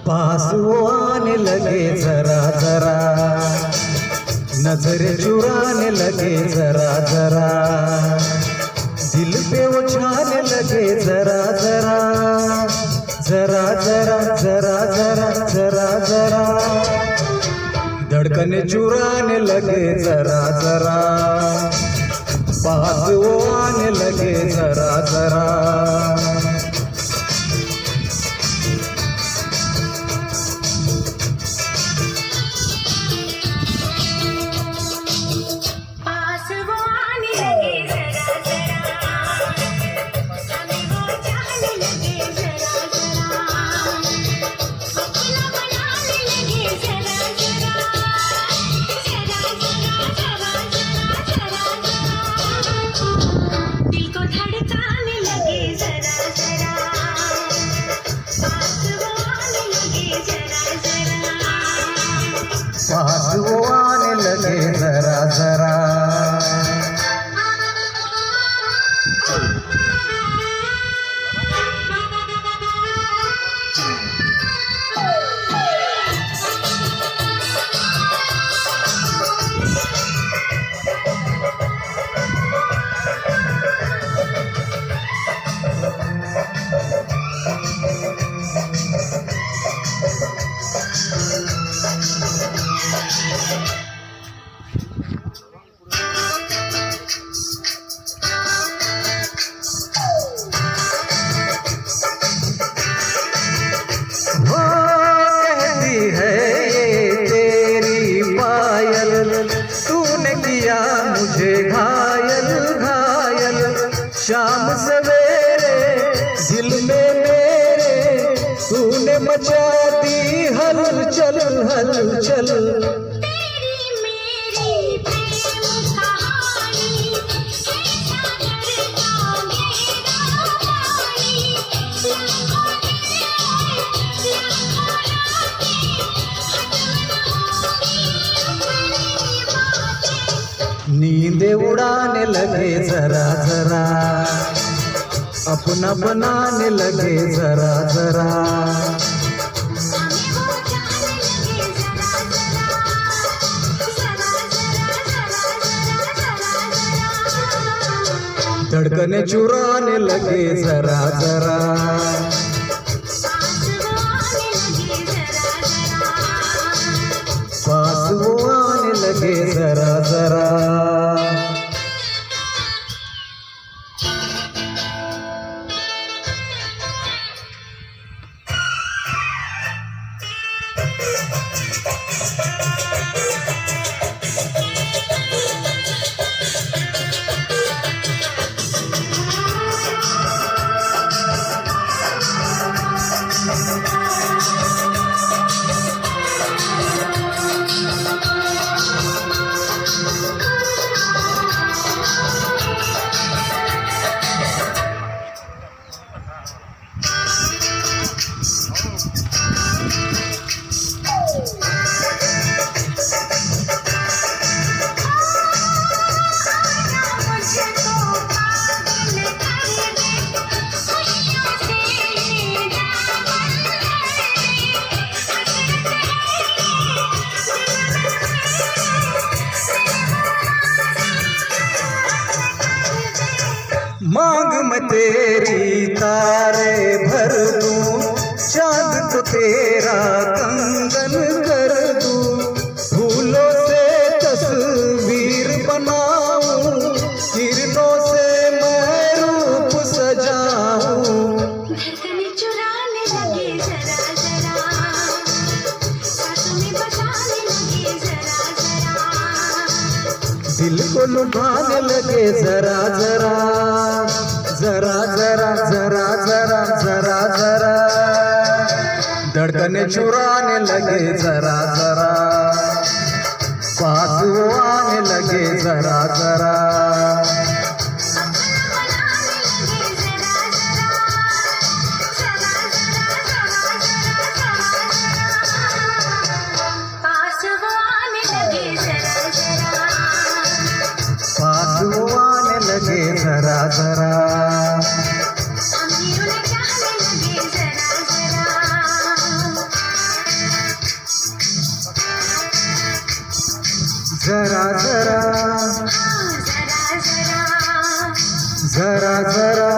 Pass वो आने लगे जरा जरा, नजर चुराने लगे जरा जरा, दिल पे वो छाने लगे जरा जरा, जरा जरा जरा जरा जरा जरा, धड़कने चुराने लगे जरा जरा, पास वो आने लगे जरा जरा। पास वो आने लगे जरा जरा। मुझे घायल घायल शाम सवेरे दिल में मेरे, तूने मचा दी हलचल हलचल। तेरी मेरी प्रेम कहानी, कैसा डरता मेरा पानी, नींदे उड़ाने लगे जरा जरा, अपना बनाने लगे जरा जरा, धड़कने चुराने लगे जरा जरा, पास वो आने लगे जरा जरा। मांग मैं तेरी तारे भर दूं, चांद को तेरा कंगन कर दूं, फूलों से तस्वीर बनाऊं, किरणों से मैं रूप सजाऊं। धड़कने चुराने लगे जरा जरा, सांसों में बसाने लगे जरा जरा, दिल को लुभाने लगे जरा जरा, जरा जरा जरा जरा जरा जरा, धड़कने चुराने लगे जरा जरा, पास वो आने लगे जरा जरा। पास वो आने लगे जरा जरा, पास वो आने लगे जरा जरा, अमीरों ने चाहने लगे जरा जरा। जरा जरा